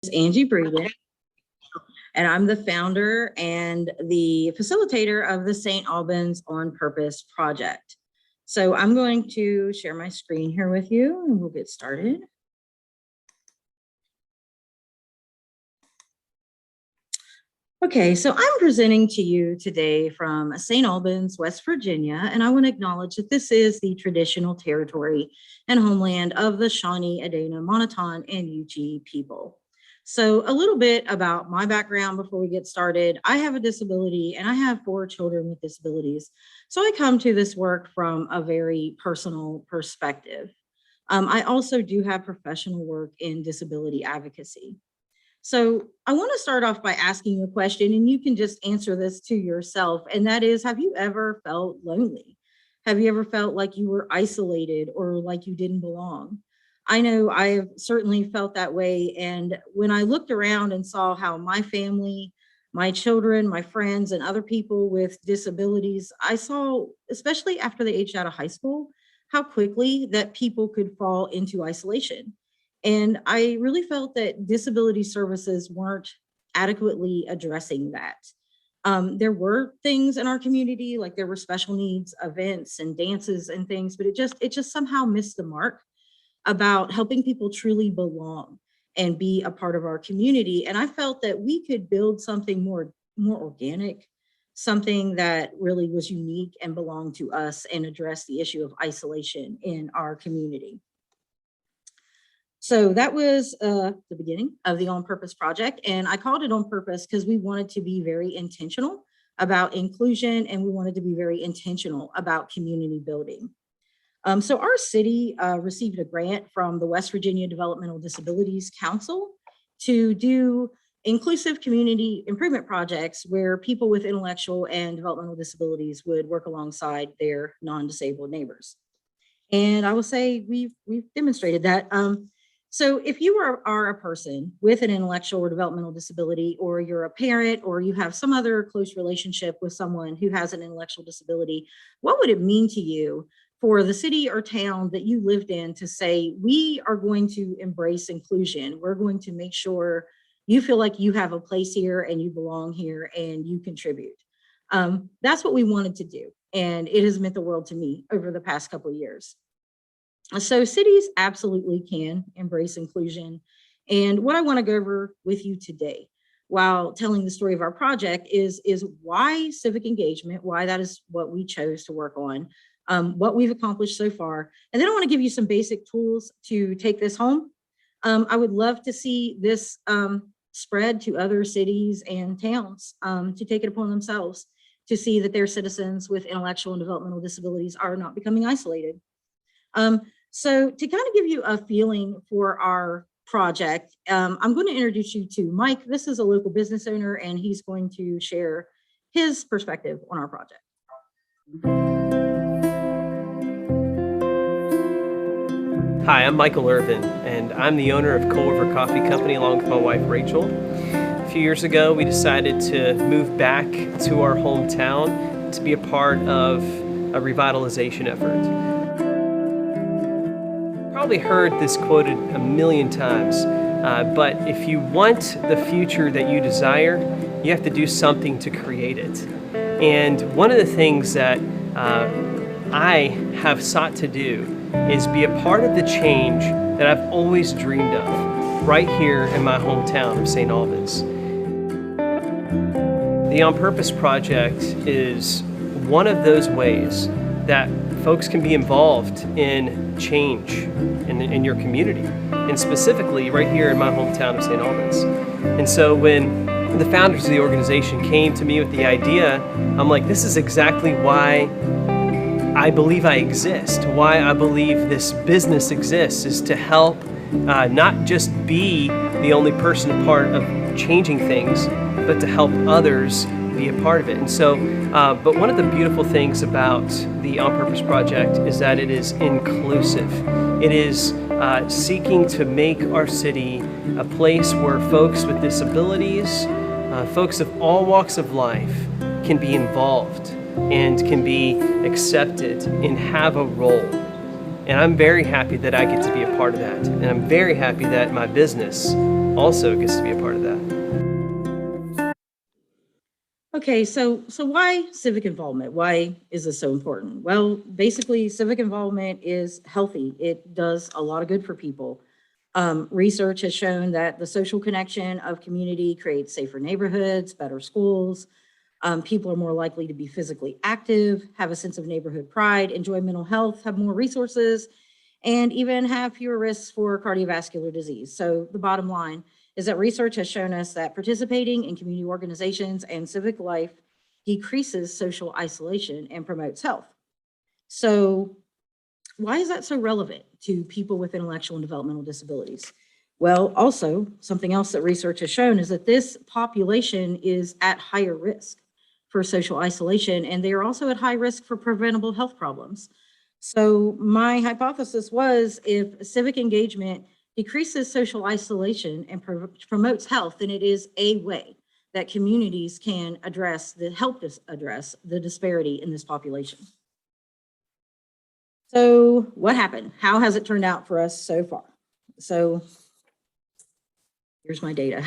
Angie Breeden, and I'm the founder and the facilitator of the St. Albans On Purpose project. So I'm going to share my screen here with you and we'll get started. Okay, so I'm presenting to you today from St. Albans, West Virginia, and I want to acknowledge that this is the traditional territory and homeland of the Shawnee, Adena, Monoton, and Yuchi people. So a little bit about my background before we get started. I have a disability and I have 4 children with disabilities. So I come to this work from a very personal perspective. I also do have professional work in disability advocacy. So I want to start off by asking you a question, and you can just answer this to yourself. And that is, have you ever felt lonely? Have you ever felt like you were isolated or like you didn't belong? I know I have certainly felt that way. And when I looked around and saw how my family, my children, my friends, and other people with disabilities, I saw, especially after they aged out of high school, how quickly that people could fall into isolation. And I really felt that disability services weren't adequately addressing that. There were things in our community, like there were special needs events and dances and things, but it just somehow missed the mark about helping people truly belong and be a part of our community. And I felt that we could build something more organic, something that really was unique and belonged to us and address the issue of isolation in our community. So that was the beginning of the On Purpose project. And I called it On Purpose because we wanted to be very intentional about inclusion and we wanted to be very intentional about community building. So our city received a grant from the West Virginia Developmental Disabilities Council to do inclusive community improvement projects where people with intellectual and developmental disabilities would work alongside their non-disabled neighbors. And I will say we've demonstrated that. So if you are a person with an intellectual or developmental disability, or you're a parent, or you have some other close relationship with someone who has an intellectual disability, what would it mean to you for the city or town that you lived in to say, we are going to embrace inclusion. We're going to make sure you feel like you have a place here and you belong here and you contribute. That's what we wanted to do. And it has meant the world to me over the past couple of years. So cities absolutely can embrace inclusion. And what I want to go over with you today, while telling the story of our project, is why civic engagement, why that is what we chose to work on, what we've accomplished so far. And then I want to give you some basic tools to take this home. I would love to see this spread to other cities and towns to take it upon themselves to see that their citizens with intellectual and developmental disabilities are not becoming isolated. So to kind of give you a feeling for our project, I'm going to introduce you to Mike. This is a local business owner, and he's going to share his perspective on our project. Hi, I'm Michael Irvin, and I'm the owner of Co-Over Coffee Company along with my wife, Rachel. A few years ago, we decided to move back to our hometown to be a part of a revitalization effort. Probably heard this quoted a million times, but if you want the future that you desire, you have to do something to create it. And one of the things that I have sought to do is be a part of the change that I've always dreamed of right here in my hometown of St. Albans. The On Purpose project is one of those ways that folks can be involved in change in your community, and specifically right here in my hometown of St. Albans. And so when the founders of the organization came to me with the idea, I'm like, this is exactly why I believe I exist, why I believe this business exists, is to help not just be the only person a part of changing things, but to help others be a part of it. And so, but one of the beautiful things about the On Purpose project is that it is inclusive. It is seeking to make our city a place where folks with disabilities, folks of all walks of life can be involved and can be accepted and have a role. And I'm very happy that I get to be a part of that. And I'm very happy that my business also gets to be a part of that. Okay, so why civic involvement? Why is this so important? Well, basically, civic involvement is healthy. It does a lot of good for people. Research has shown that the social connection of community creates safer neighborhoods, better schools. People are more likely to be physically active, have a sense of neighborhood pride, enjoy mental health, have more resources, and even have fewer risks for cardiovascular disease. So the bottom line is that research has shown us that participating in community organizations and civic life decreases social isolation and promotes health. So why is that so relevant to people with intellectual and developmental disabilities? Well, also, something else that research has shown is that this population is at higher risk for social isolation, and they are also at high risk for preventable health problems. So my hypothesis was, if civic engagement decreases social isolation and promotes health, then it is a way that communities can help us address the disparity in this population. So what happened? How has it turned out for us so far? So here's my data.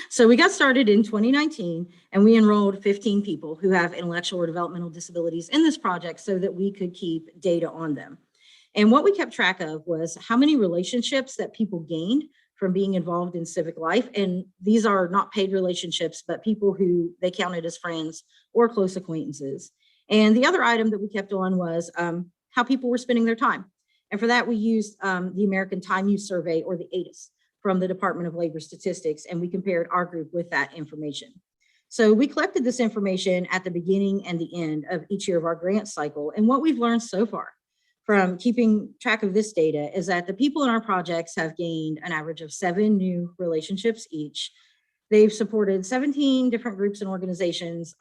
So we got started in 2019 and we enrolled 15 people who have intellectual or developmental disabilities in this project so that we could keep data on them. And what we kept track of was how many relationships that people gained from being involved in civic life. And these are not paid relationships, but people who they counted as friends or close acquaintances. And the other item that we kept on was how people were spending their time. And for that, we used the American Time Use Survey, or the ATIS, from the Department of Labor Statistics, and we compared our group with that information. So we collected this information at the beginning and the end of each year of our grant cycle. And what we've learned so far from keeping track of this data is that the people in our projects have gained an average of 7 new relationships each. They've supported 17 different groups and organizations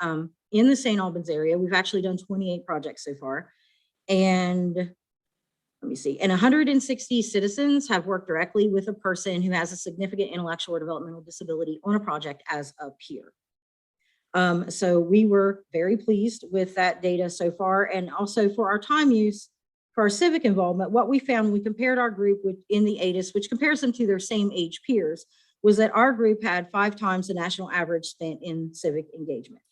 in the St. Albans area. We've actually done 28 projects so far. And let me see, and 160 citizens have worked directly with a person who has a significant intellectual or developmental disability on a project as a peer. So we were very pleased with that data so far. And also for our time use, for our civic involvement, what we found when we compared our group in the ATIS, which compares them to their same age peers, was that our group had 5 times the national average spent in civic engagement.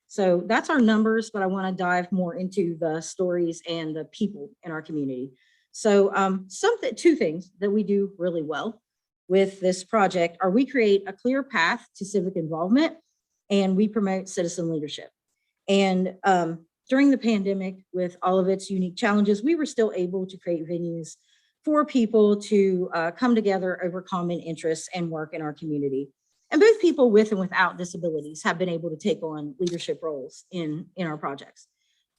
So that's our numbers, but I want to dive more into the stories and the people in our community. So 2 things that we do really well with this project are we create a clear path to civic involvement and we promote citizen leadership. And during the pandemic, with all of its unique challenges, we were still able to create venues for people to come together over common interests and work in our community. And both people with and without disabilities have been able to take on leadership roles in our projects.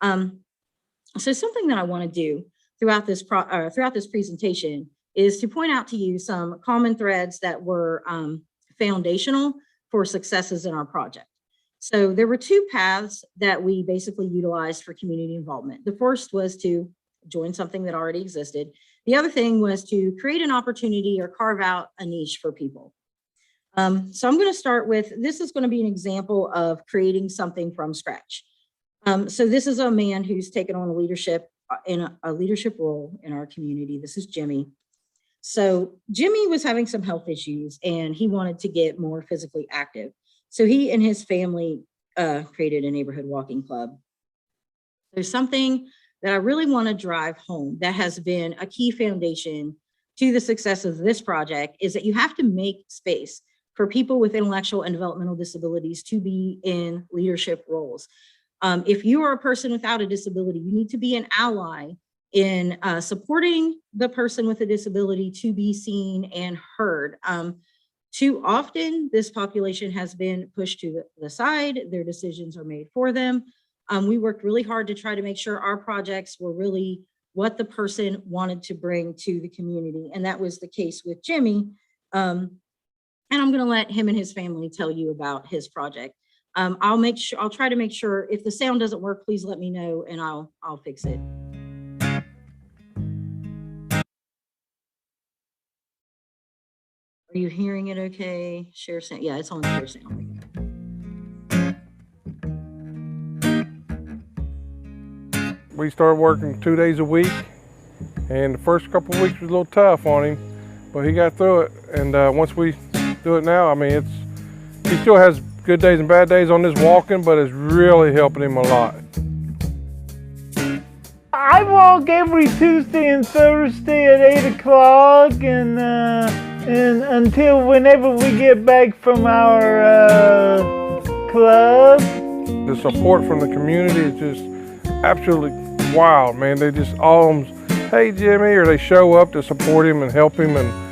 So something that I want to do throughout this presentation is to point out to you some common threads that were foundational for successes in our project. So there were 2 paths that we basically utilized for community involvement. The first was to join something that already existed. The other thing was to create an opportunity or carve out a niche for people. So I'm going to start with, this is going to be an example of creating something from scratch. So this is a man who's taken on a leadership role in our community. This is Jimmy. So Jimmy was having some health issues and he wanted to get more physically active. So he and his family created a neighborhood walking club. There's something that I really want to drive home that has been a key foundation to the success of this project, is that you have to make space for people with intellectual and developmental disabilities to be in leadership roles. If you are a person without a disability, you need to be an ally in supporting the person with a disability to be seen and heard. Too often, this population has been pushed to the side. Their decisions are made for them. We worked really hard to try to make sure our projects were really what the person wanted to bring to the community. And that was the case with Jimmy. And I'm going to let him and his family tell you about his project. I'll try to make sure, if the sound doesn't work, please let me know and I'll fix it. Are you hearing it okay? Share sound. Yeah, it's on share sound. We started working 2 days a week, and the first couple of weeks was a little tough on him, but he got through it. And once we do it now. I mean, he still has good days and bad days on this walking, but it's really helping him a lot. I walk every Tuesday and Thursday at 8 o'clock and until whenever we get back from our club. The support from the community is just absolutely wild, man. They just all, hey Jimmy, or they show up to support him and help him, and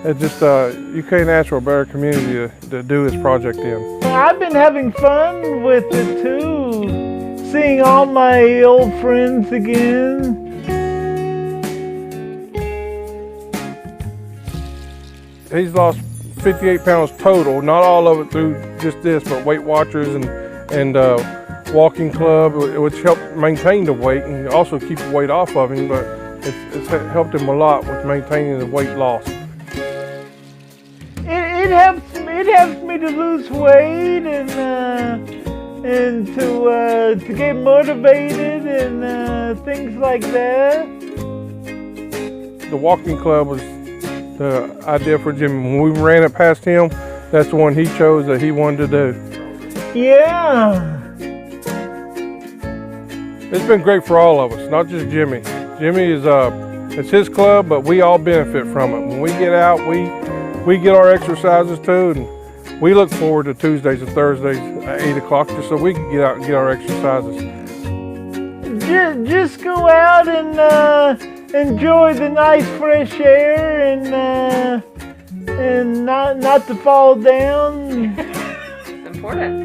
it just, you can't ask for a better community to do this project in. I've been having fun with it too. Seeing all my old friends again. He's lost 58 pounds total, not all of it through just this, but Weight Watchers and walking club, which helped maintain the weight and also keep the weight off of him, but it's helped him a lot with maintaining the weight loss. It helps me to lose weight and to get motivated and things like that. The walking club was the idea for Jimmy. When we ran it past him, that's the one he chose that he wanted to do. Yeah. It's been great for all of us, not just Jimmy. Jimmy is it's his club, but we all benefit from it. When we get out, we get our exercises too, and we look forward to Tuesdays and Thursdays at 8 o'clock just so we can get out and get our exercises. Just go out and enjoy the nice fresh air and not to fall down. It's important.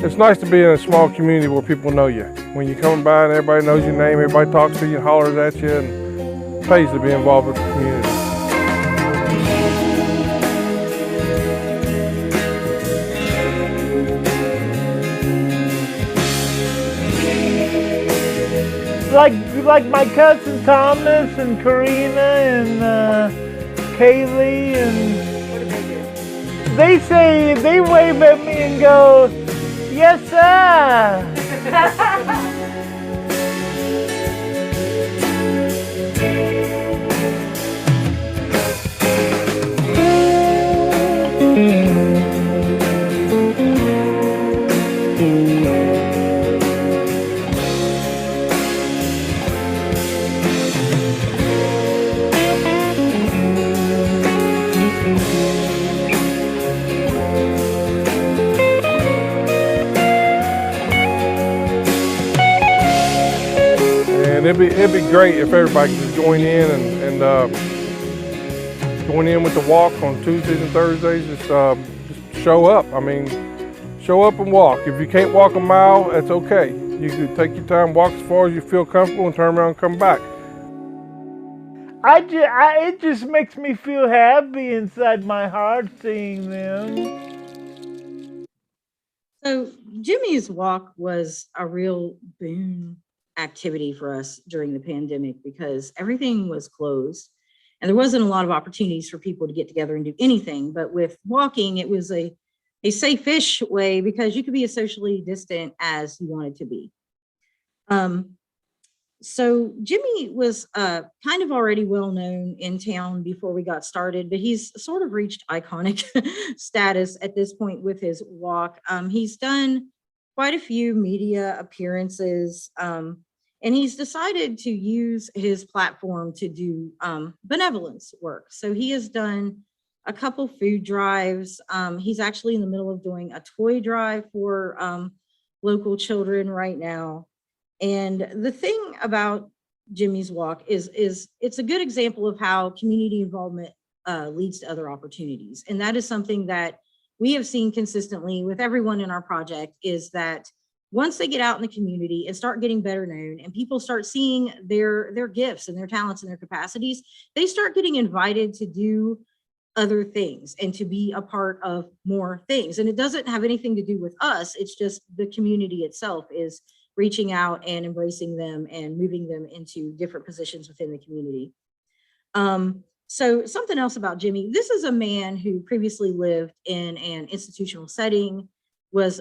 It's nice to be in a small community where people know you. When you're coming by and everybody knows your name, everybody talks to you and hollers at you, and it pays to be involved with the community. Like my cousin Thomas and Karina and Kaylee, and What do they do? they wave at me and go, "Yes, sir." And it'd be great if everybody could join in and join in with the walk on Tuesdays and Thursdays. Just show up. I mean, show up and walk. If you can't walk a mile, that's okay. You can take your time, walk as far as you feel comfortable, and turn around and come back. It just makes me feel happy inside my heart seeing them. So Jimmy's walk was a real boon activity for us during the pandemic because everything was closed and there wasn't a lot of opportunities for people to get together and do anything. But with walking, it was a safe-ish way because you could be as socially distant as you wanted to be. So Jimmy was kind of already well known in town before we got started, but he's sort of reached iconic status at this point with his walk. He's done quite a few media appearances, and he's decided to use his platform to do benevolence work. So he has done a couple food drives. He's actually in the middle of doing a toy drive for local children right now. And the thing about Jimmy's walk is it's a good example of how community involvement leads to other opportunities. And that is something that we have seen consistently with everyone in our project, is that once they get out in the community and start getting better known and people start seeing their gifts and their talents and their capacities, they start getting invited to do other things and to be a part of more things. And it doesn't have anything to do with us. It's just the community itself is reaching out and embracing them and moving them into different positions within the community. So something else about Jimmy, this is a man who previously lived in an institutional setting, was,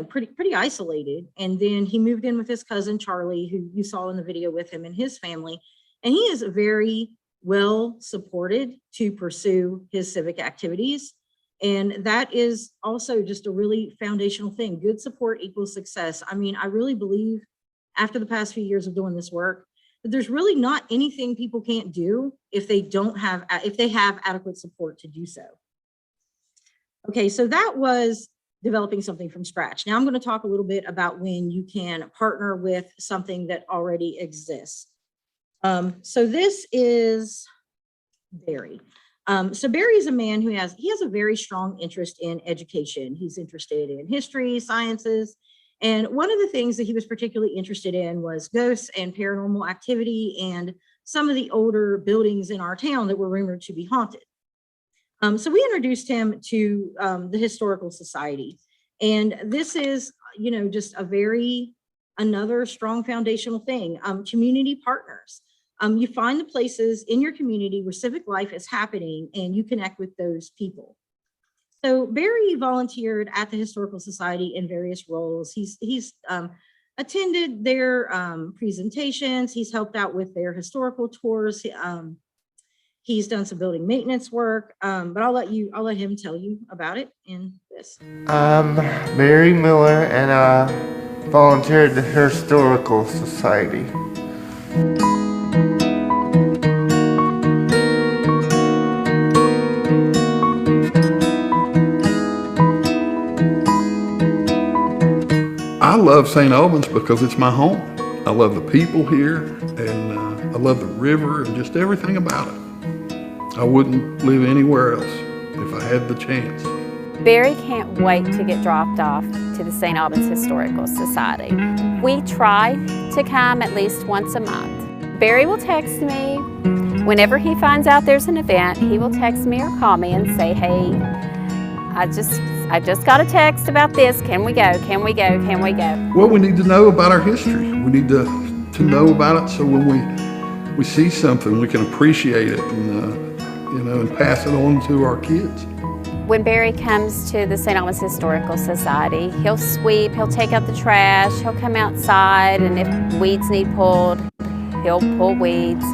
pretty isolated. And then he moved in with his cousin, Charlie, who you saw in the video with him and his family. And he is very, well supported to pursue his civic activities. And that is also just a really foundational thing. Good support equals success. I mean, I really believe after the past few years of doing this work, that there's really not anything people can't do if they have adequate support to do so. Okay, so that was developing something from scratch. Now I'm going to talk a little bit about when you can partner with something that already exists. So this is Barry. So Barry is a man who has a very strong interest in education. He's interested in history, sciences, and one of the things that he was particularly interested in was ghosts and paranormal activity and some of the older buildings in our town that were rumored to be haunted. So we introduced him to the Historical Society, and this is, just another strong foundational thing. Community partners. You find the places in your community where civic life is happening and you connect with those people. So Barry volunteered at the Historical Society in various roles. He's attended their presentations. He's helped out with their historical tours. He's done some building maintenance work, but I'll let him tell you about it in this. I'm Barry Miller, and I volunteered at the Historical Society. I love St. Albans because it's my home. I love the people here, and I love the river and just everything about it. I wouldn't live anywhere else if I had the chance. Barry can't wait to get dropped off to the St. Albans Historical Society. We try to come at least once a month. Barry will text me. Whenever he finds out there's an event, he will text me or call me and say, hey, I just got a text about this. Can we go? Can we go? Can we go? Well, we need to know about our history. We need to know about it so when we see something, we can appreciate it and pass it on to our kids. When Barry comes to the St. Albans Historical Society, he'll sweep, he'll take out the trash, he'll come outside, and if weeds need pulled, he'll pull weeds.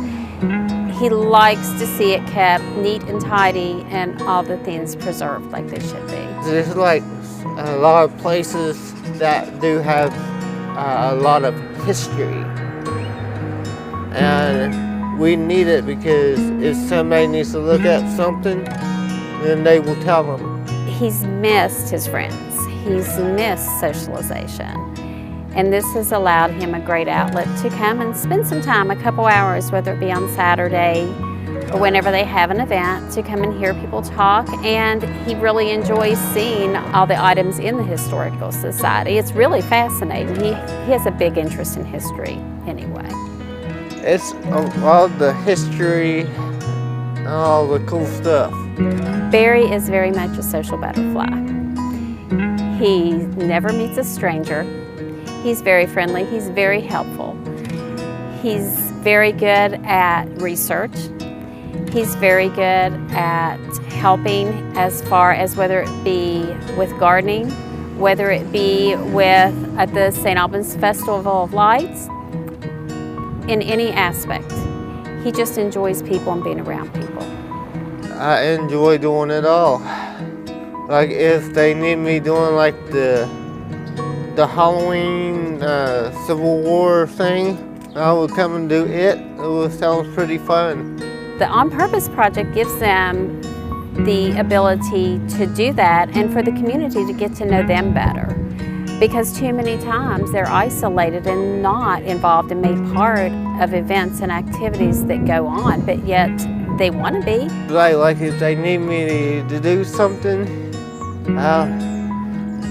He likes to see it kept neat and tidy and all the things preserved like they should be. There's like a lot of places that do have a lot of history, and we need it because if somebody needs to look at something, then they will tell them. He's missed his friends. He's missed socialization. And this has allowed him a great outlet to come and spend some time, a couple hours, whether it be on Saturday or whenever they have an event, to come and hear people talk. And he really enjoys seeing all the items in the Historical Society. It's really fascinating. He has a big interest in history anyway. It's all the history, all the cool stuff. Barry is very much a social butterfly. He never meets a stranger. He's very friendly, he's very helpful. He's very good at research. He's very good at helping as far as whether it be with gardening, whether it be with at the St. Albans Festival of Lights, in any aspect. He just enjoys people and being around people. I enjoy doing it all. Like if they need me doing like the Halloween Civil War thing, I would come and do it. It sounds pretty fun. The On Purpose project gives them the ability to do that and for the community to get to know them better. Because too many times they're isolated and not involved and made part of events and activities that go on, but yet they want to be. Like if they need me to do something, then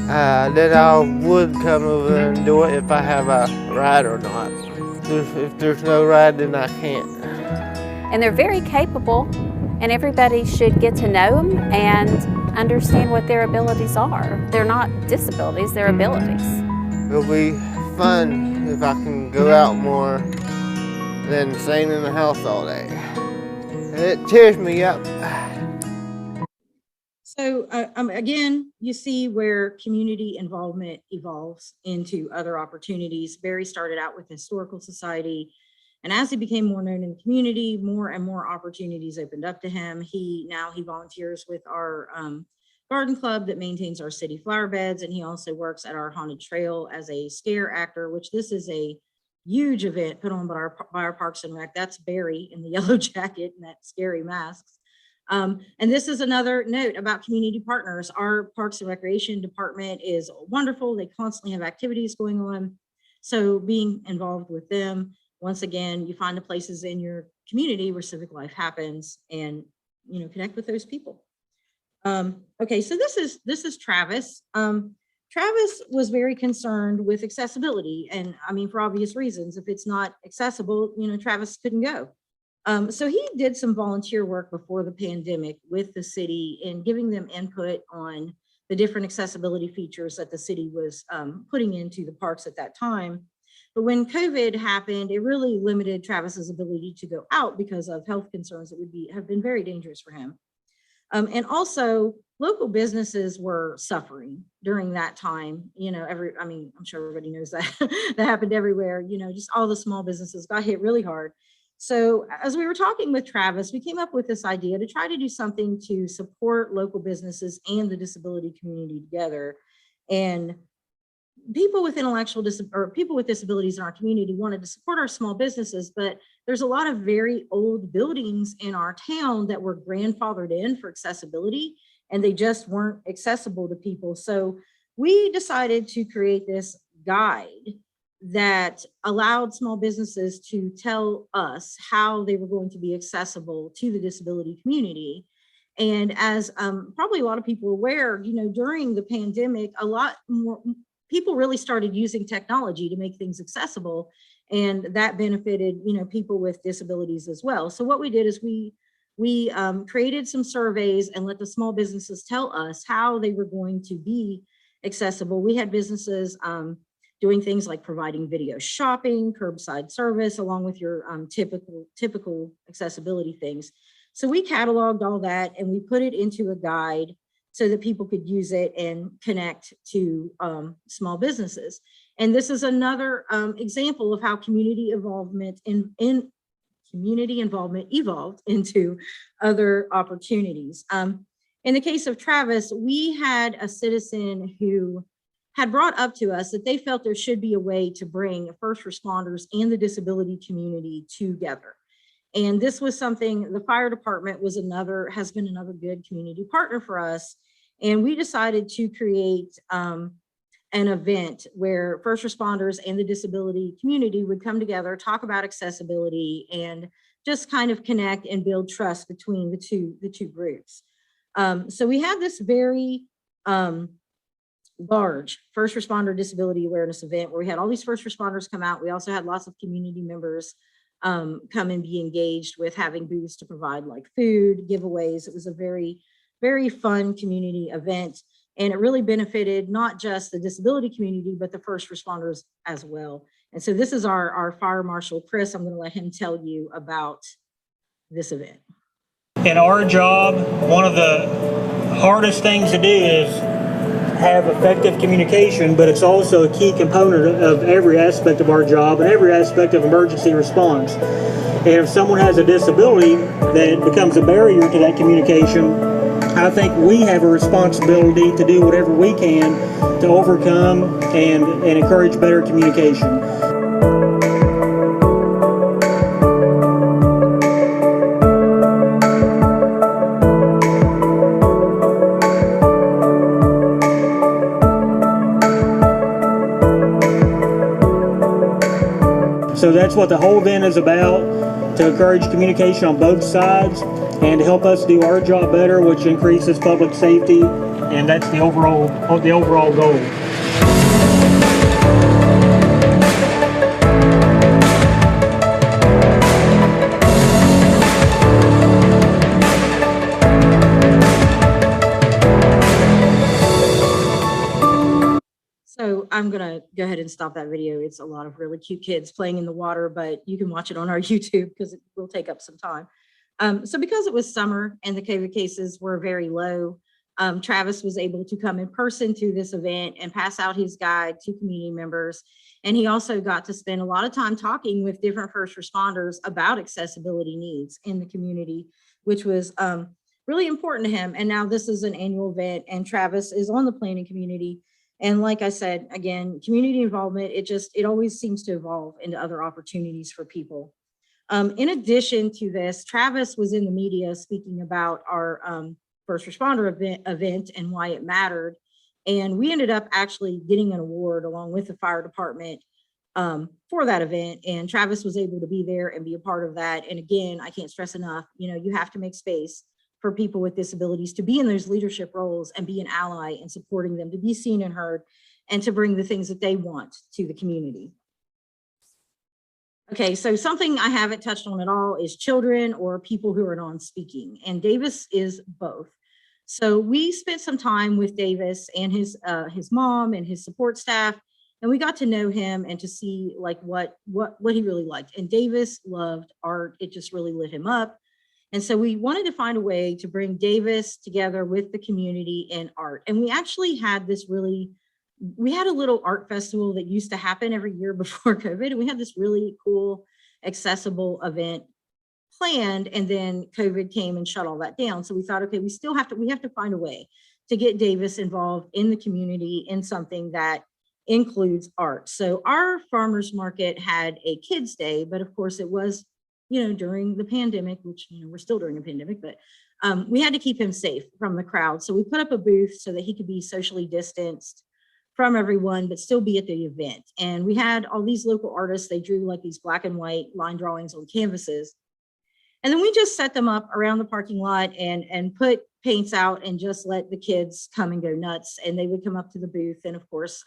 I would come over and do it if I have a ride or not. If there's no ride, then I can't. And they're very capable, and everybody should get to know them and understand what their abilities are. They're not disabilities, they're abilities. It'll be fun if I can go out more than staying in the house all day. It cheers me up. So again, you see where community involvement evolves into other opportunities. Barry started out with the Historical Society, And as he became more known in the community, more and more opportunities opened up to him. He volunteers with our garden club that maintains our city flower beds. And he also works at our haunted trail as a scare actor, which this is a huge event put on by our Parks and Rec. That's Barry in the yellow jacket and that scary masks. And this is another note about community partners. Our Parks and Recreation department is wonderful. They constantly have activities going on. So being involved with them, once again, you find the places in your community where civic life happens and, connect with those people. Okay, so this is Travis. Travis was very concerned with accessibility. And I mean, for obvious reasons, if it's not accessible, Travis couldn't go. So he did some volunteer work before the pandemic with the city in giving them input on the different accessibility features that the city was putting into the parks at that time. But when COVID happened, it really limited Travis's ability to go out because of health concerns that would have been very dangerous for him. And also local businesses were suffering during that time. I'm sure everybody knows that that happened everywhere. Just all the small businesses got hit really hard. So as we were talking with Travis, we came up with this idea to try to do something to support local businesses and the disability community together. And people with people with disabilities in our community wanted to support our small businesses, but there's a lot of very old buildings in our town that were grandfathered in for accessibility, and they just weren't accessible to people. So we decided to create this guide that allowed small businesses to tell us how they were going to be accessible to the disability community. And as probably a lot of people are aware, during the pandemic, a lot more people really started using technology to make things accessible, and that benefited, people with disabilities as well. So what we did is we created some surveys and let the small businesses tell us how they were going to be accessible. We had businesses doing things like providing video shopping, curbside service, along with your typical accessibility things. So we cataloged all that and we put it into a guide so that people could use it and connect to small businesses. And this is another example of how community involvement evolved into other opportunities. In the case of Travis, we had a citizen who had brought up to us that they felt there should be a way to bring first responders and the disability community together. And this was something the fire department has been another good community partner for us. And we decided to create an event where first responders and the disability community would come together, talk about accessibility, and just kind of connect and build trust between the two groups. So we had this very large first responder disability awareness event where we had all these first responders come out. We also had lots of community members come and be engaged with having booths to provide like food, giveaways. It was a very, very fun community event. And it really benefited not just the disability community, but the first responders as well. And so this is our fire marshal, Chris. I'm going to let him tell you about this event. In our job, one of the hardest things to do is have effective communication, but it's also a key component of every aspect of our job and every aspect of emergency response. And if someone has a disability that becomes a barrier to that communication, I think we have a responsibility to do whatever we can to overcome and encourage better communication. So that's what the whole event is about, to encourage communication on both sides and to help us do our job better, which increases public safety, and that's the overall goal. So I'm going to go ahead and stop that video. It's a lot of really cute kids playing in the water, but you can watch it on our YouTube because it will take up some time. So because it was summer and the COVID cases were very low, Travis was able to come in person to this event and pass out his guide to community members. And he also got to spend a lot of time talking with different first responders about accessibility needs in the community, which was really important to him. And now this is an annual event, and Travis is on the planning community. And like I said, again, community involvement, it always seems to evolve into other opportunities for people. In addition to this, Travis was in the media speaking about our first responder event and why it mattered. And we ended up actually getting an award along with the fire department for that event. And Travis was able to be there and be a part of that. And again, I can't stress enough, you have to make space for people with disabilities to be in those leadership roles and be an ally in supporting them, to be seen and heard, and to bring the things that they want to the community. Okay, so something I haven't touched on at all is children or people who are non-speaking, and Davis is both. So we spent some time with Davis and his mom and his support staff, and we got to know him and to see like what he really liked. And Davis loved art. It just really lit him up. And so we wanted to find a way to bring Davis together with the community in art. And we actually had we had a little art festival that used to happen every year before COVID. And we had this really cool, accessible event planned, and then COVID came and shut all that down. So we thought, okay, we have to find a way to get Davis involved in the community in something that includes art. So our farmers market had a kids day, but of course it was, during the pandemic, which, we're still during a pandemic, but we had to keep him safe from the crowd. So we put up a booth so that he could be socially distanced from everyone, but still be at the event. And we had all these local artists. They drew like these black and white line drawings on canvases. And then we just set them up around the parking lot and put paints out and just let the kids come and go nuts. And they would come up to the booth. And of course,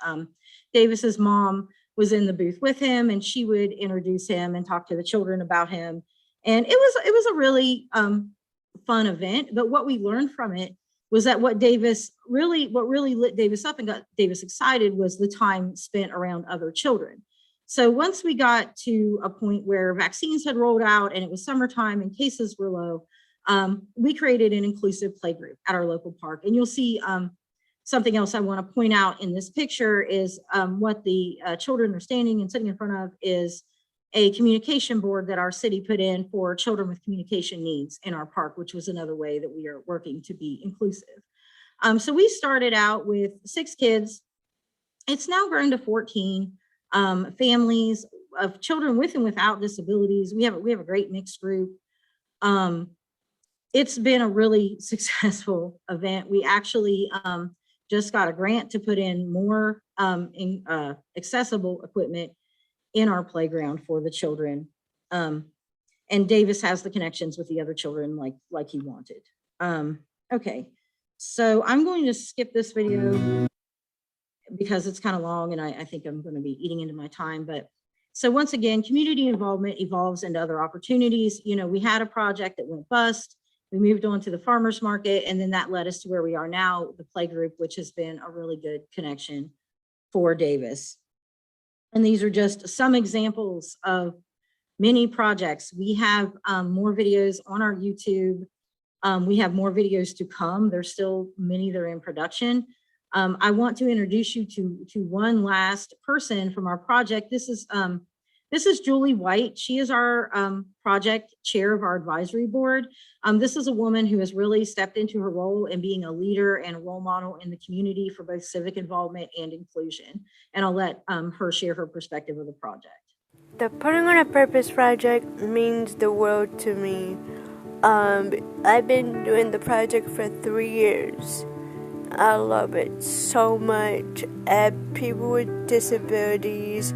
Davis's mom was in the booth with him, and she would introduce him and talk to the children about him. And it was a really fun event. But what we learned from it was that what really lit Davis up and got Davis excited was the time spent around other children. So once we got to a point where vaccines had rolled out and it was summertime and cases were low, we created an inclusive playgroup at our local park. And you'll see something else I want to point out in this picture is what the children are standing and sitting in front of is a communication board that our city put in for children with communication needs in our park, which was another way that we are working to be inclusive. So we started out with 6 kids. It's now grown to 14 families of children with and without disabilities. We have a great mixed group. It's been a really successful event. We actually just got a grant to put in more accessible equipment in our playground for the children. And Davis has the connections with the other children like he wanted. Okay, so I'm going to skip this video because it's kind of long and I think I'm going to be eating into my time. But so once again, community involvement evolves into other opportunities. We had a project that went bust. We moved on to the farmers market, and then that led us to where we are now, the play group, which has been a really good connection for Davis. And these are just some examples of many projects. We have more videos on our YouTube. We have more videos to come. There's still many that are in production. I want to introduce you to one last person from our project. This is Julie White. She is our project chair of our advisory board. This is a woman who has really stepped into her role in being a leader and a role model in the community for both civic involvement and inclusion. And I'll let her share her perspective of the project. The Putting on a Purpose project means the world to me. I've been doing the project for 3 years. I love it so much. People with disabilities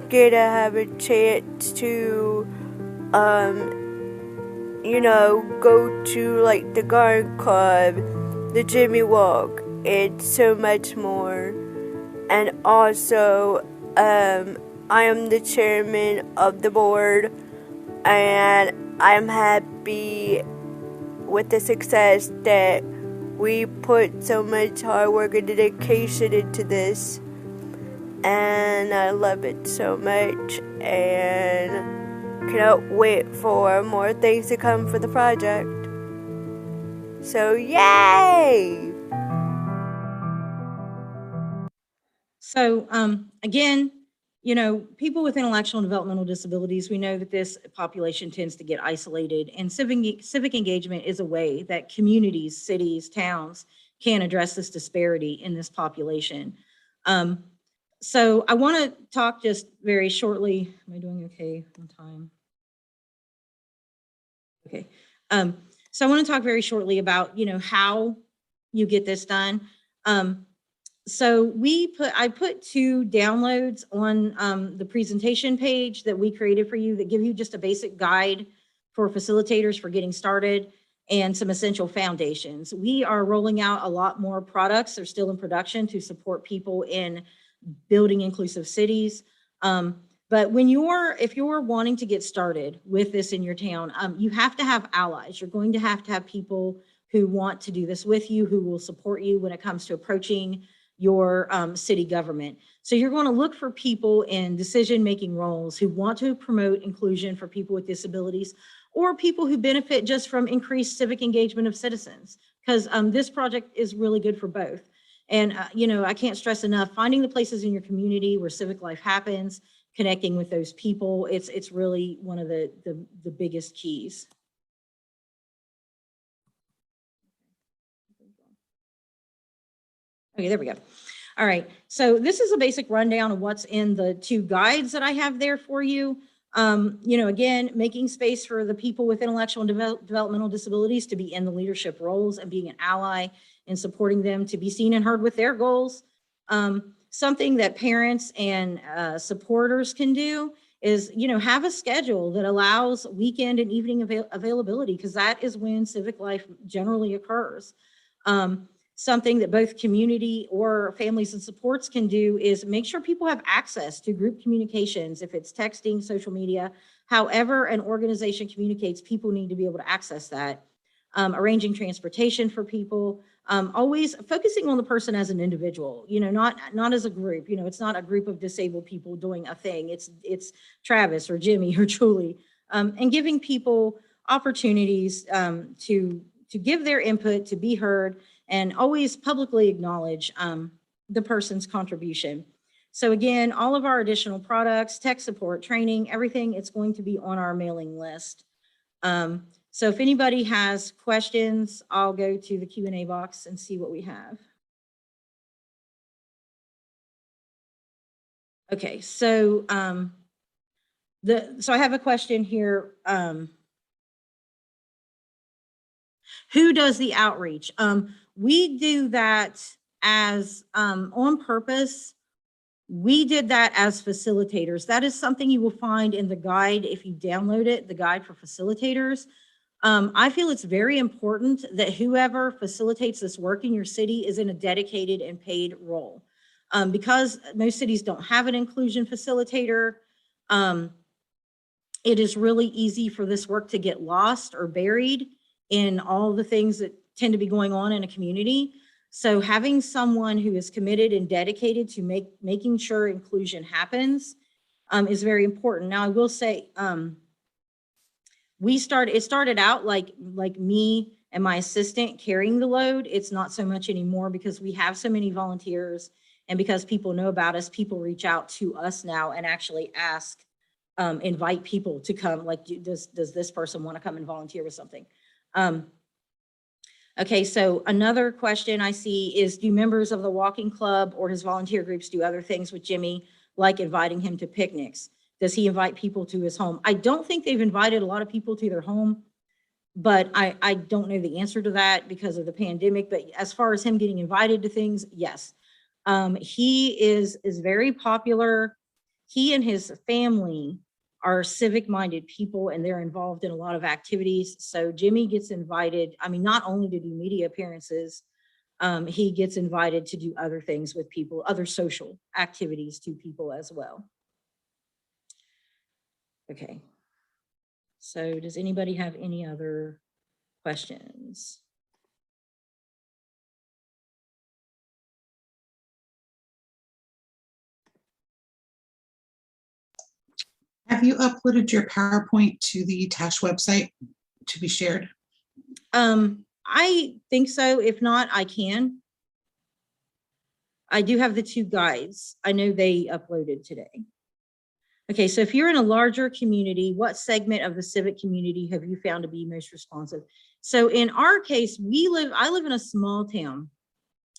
get to have a chance to, go to like the garden club, the Jimmy Walk, and so much more. And also, I am the chairman of the board, and I'm happy with the success that we put so much hard work and dedication into this, and I love it so much and cannot wait for more things to come for the project. So yay! So again, you know, people with intellectual and developmental disabilities, we know that this population tends to get isolated, and civic engagement is a way that communities, cities, towns can address this disparity in this population. So I want to talk just very shortly. Am I doing okay on time? Okay. So I want to talk very shortly about, you know, how you get this done. So I put 2 downloads on the presentation page that we created for you that give you just a basic guide for facilitators for getting started and some essential foundations. We are rolling out a lot more products. They're still in production to support people in building inclusive cities. But if you're wanting to get started with this in your town, you have to have allies. You're going to have people who want to do this with you, who will support you when it comes to approaching your city government. So you're going to look for people in decision-making roles who want to promote inclusion for people with disabilities, or people who benefit just from increased civic engagement of citizens, because this project is really good for both. And you know, I can't stress enough, finding the places in your community where civic life happens, connecting with those people, it's really one of the biggest keys. Okay, there we go. All right, so this is a basic rundown of what's in the 2 guides that I have there for you. You know, again, making space for the people with intellectual and developmental disabilities to be in the leadership roles and being an ally and supporting them to be seen and heard with their goals. Something that parents and supporters can do is, you know, have a schedule that allows weekend and evening availability, because that is when civic life generally occurs. Something that both community or families and supports can do is make sure people have access to group communications. If it's texting, social media, however an organization communicates, people need to be able to access that. Arranging transportation for people, always focusing on the person as an individual, you know, not as a group. You know, it's not a group of disabled people doing a thing. It's Travis or Jimmy or Julie, and giving people opportunities to give their input, to be heard, and always publicly acknowledge the person's contribution. So again, all of our additional products, tech support, training, everything, it's going to be on our mailing list. So if anybody has questions, I'll go to the Q&A box and see what we have. Okay, so so I have a question here. Who does the outreach? We do that as On Purpose. We did that as facilitators. That is something you will find in the guide if you download it, the guide for facilitators. I feel it's very important that whoever facilitates this work in your city is in a dedicated and paid role. Because most cities don't have an inclusion facilitator, it is really easy for this work to get lost or buried in all the things that tend to be going on in a community. So having someone who is committed and dedicated to making sure inclusion happens is very important. Now, I will say, it started out like me and my assistant carrying the load. It's not so much anymore because we have so many volunteers, and because people know about us, people reach out to us now and actually ask, invite people to come, like, does this person want to come and volunteer with something? Okay, so another question I see is, do members of the walking club or his volunteer groups do other things with Jimmy, like inviting him to picnics? Does he invite people to his home? I don't think they've invited a lot of people to their home, but I don't know the answer to that because of the pandemic. But as far as him getting invited to things, yes. He is very popular. He and his family are civic-minded people, and they're involved in a lot of activities. So Jimmy gets invited, I mean, not only to do media appearances, he gets invited to do other things with people, other social activities to people as well. Okay, so does anybody have any other questions? Have you uploaded your PowerPoint to the TASH website to be shared? I think so. If not, I can. I do have the 2 guides. I know they uploaded today. Okay, so if you're in a larger community, what segment of the civic community have you found to be most responsive? So in our case, I live in a small town.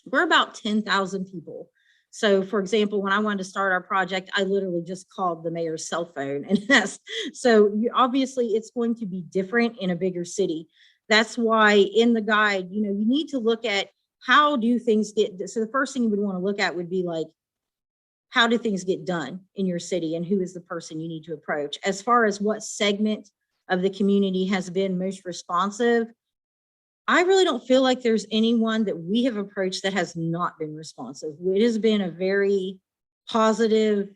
We're about 10,000 people. So for example, when I wanted to start our project, I literally just called the mayor's cell phone and asked. So obviously it's going to be different in a bigger city. That's why in the guide, you need to look at how do things get, so the first thing you would want to look at would be like, how do things get done in your city and who is the person you need to approach? As far as what segment of the community has been most responsive, I really don't feel like there's anyone that we have approached that has not been responsive. It has been a very positive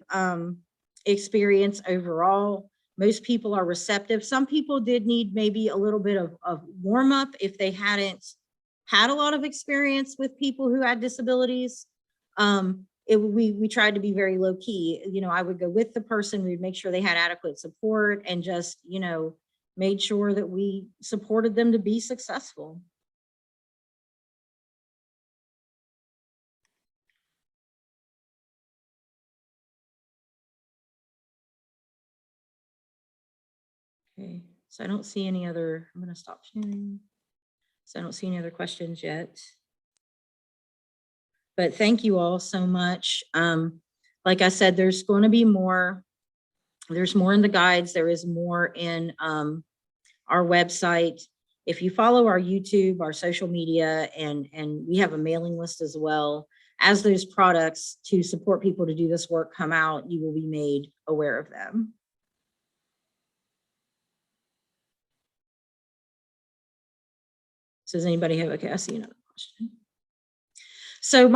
experience overall. Most people are receptive. Some people did need maybe a little bit of warm up if they hadn't had a lot of experience with people who had disabilities. We tried to be very low key. I would go with the person, we'd make sure they had adequate support and just, made sure that we supported them to be successful. Okay, so I don't see any other, I'm going to stop sharing. So I don't see any other questions yet. But thank you all so much. Like I said, there's going to be more. There's more in the guides. There is more in our website. If you follow our YouTube, our social media, and we have a mailing list as well, as those products to support people to do this work come out, you will be made aware of them. So does anybody have, okay, I see another question. So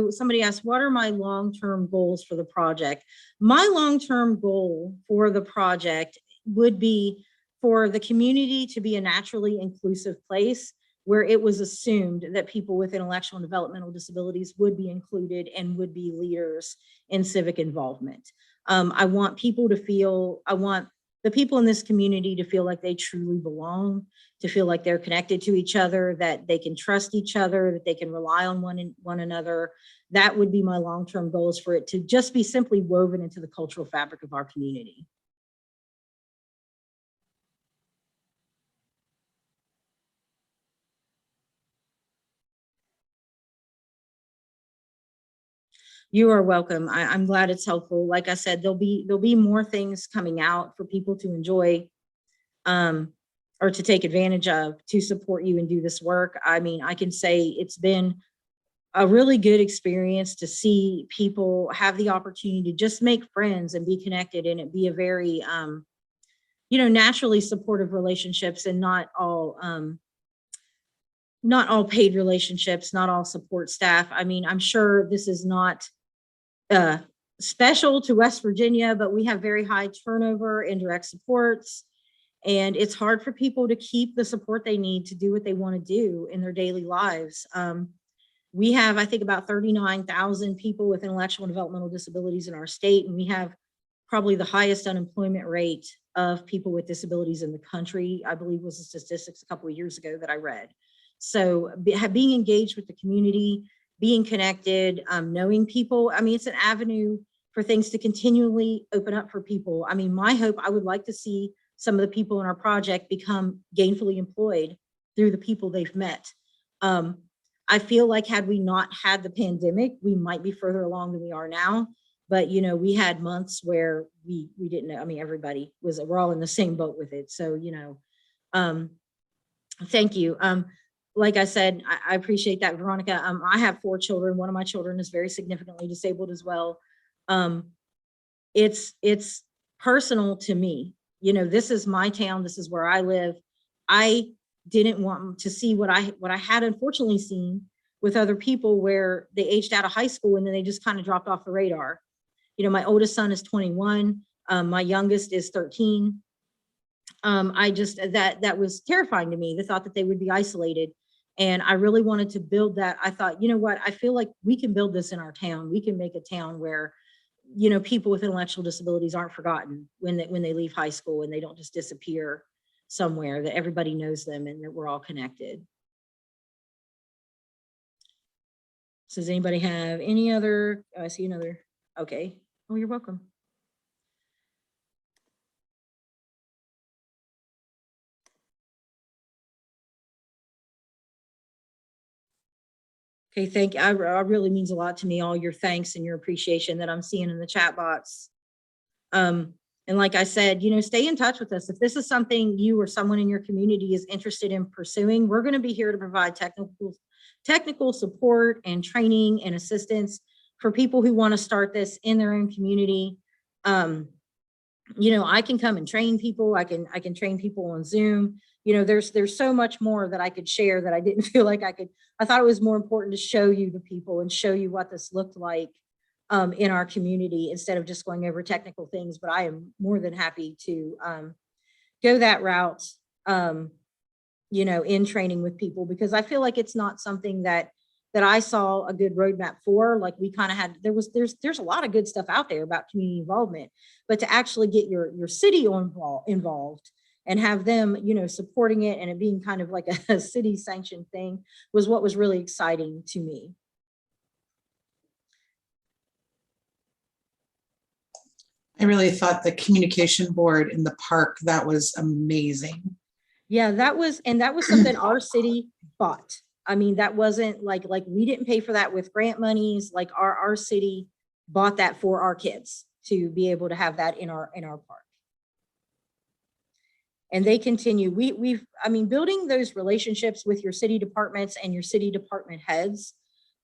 somebody asked, what are my long-term goals for the project? My long-term goal for the project would be for the community to be a naturally inclusive place where it was assumed that people with intellectual and developmental disabilities would be included and would be leaders in civic involvement. I want the people in this community to feel like they truly belong, to feel like they're connected to each other, that they can trust each other, that they can rely on one another. That would be my long-term goals, for it to just be simply woven into the cultural fabric of our community. You are welcome. I'm glad it's helpful. Like I said, there'll be more things coming out for people to enjoy or to take advantage of to support you and do this work. I mean, I can say it's been a really good experience to see people have the opportunity to just make friends and be connected, and it be a very, naturally supportive relationships, and not all paid relationships, not all support staff. I mean, I'm sure this is not special to West Virginia, but we have very high turnover in direct supports, and it's hard for people to keep the support they need to do what they want to do in their daily lives. We have, I think, about 39,000 people with intellectual and developmental disabilities in our state, and we have probably the highest unemployment rate of people with disabilities in the country, I believe was the statistics a couple of years ago that I read. So being engaged with the community, being connected, knowing people, I mean, it's an avenue for things to continually open up for people. I mean, my hope, I would like to see some of the people in our project become gainfully employed through the people they've met. I feel like had we not had the pandemic, we might be further along than we are now. But, we had months where we didn't know. I mean, we're all in the same boat with it. So, thank you. Like I said, I appreciate that, Veronica. I have 4 children. One of my children is very significantly disabled as well. It's personal to me. This is my town. This is where I live. I didn't want to see what I had unfortunately seen with other people, where they aged out of high school and then they just kind of dropped off the radar. My oldest son is 21. My youngest is 13. That was terrifying to me, the thought that they would be isolated. And I really wanted to build that. I thought, you know what, I feel like we can build this in our town. We can make a town where, people with intellectual disabilities aren't forgotten when they leave high school, and they don't just disappear. somewhere, that everybody knows them and that we're all connected. So does anybody have any other, I see another, okay. Oh, you're welcome. Okay, thank you. I really means a lot to me, all your thanks and your appreciation that I'm seeing in the chat box. And like I said, stay in touch with us. If this is something you or someone in your community is interested in pursuing, we're going to be here to provide technical support and training and assistance for people who want to start this in their own community. I can come and train people. I can train people on Zoom. There's so much more that I could share that I didn't feel like I could. I thought it was more important to show you the people and show you what this looked like in our community instead of just going over technical things. But I am more than happy to go that route, in training with people, because I feel like it's not something that I saw a good roadmap for. Like we kind of had, there's a lot of good stuff out there about community involvement, but to actually get your city involved and have them, supporting it and it being kind of like a city sanctioned thing was what was really exciting to me. I really thought the communication board in the park, that was amazing. Yeah, that was something our city bought. I mean, that wasn't like we didn't pay for that with grant monies. Like our city bought that for our kids to be able to have that in our park. And they continue. Building those relationships with your city departments and your city department heads,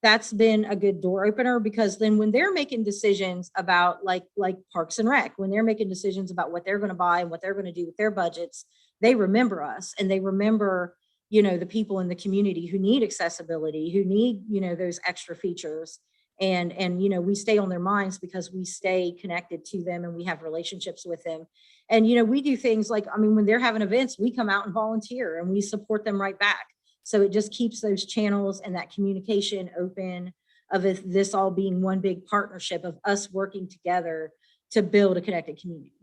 that's been a good door opener, because then when they're making decisions about like Parks and Rec, when they're making decisions about what they're going to buy and what they're going to do with their budgets, they remember us and they remember, the people in the community who need accessibility, who need, those extra features. And we stay on their minds because we stay connected to them and we have relationships with them. And, we do things like, when they're having events, we come out and volunteer and we support them right back. So it just keeps those channels and that communication open of this all being one big partnership of us working together to build a connected community.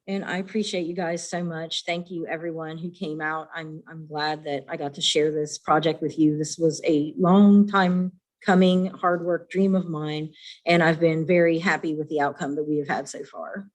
And I appreciate you guys so much. Thank you, everyone who came out. I'm glad that I got to share this project with you. This was a long time coming, hard work, dream of mine, and I've been very happy with the outcome that we have had so far.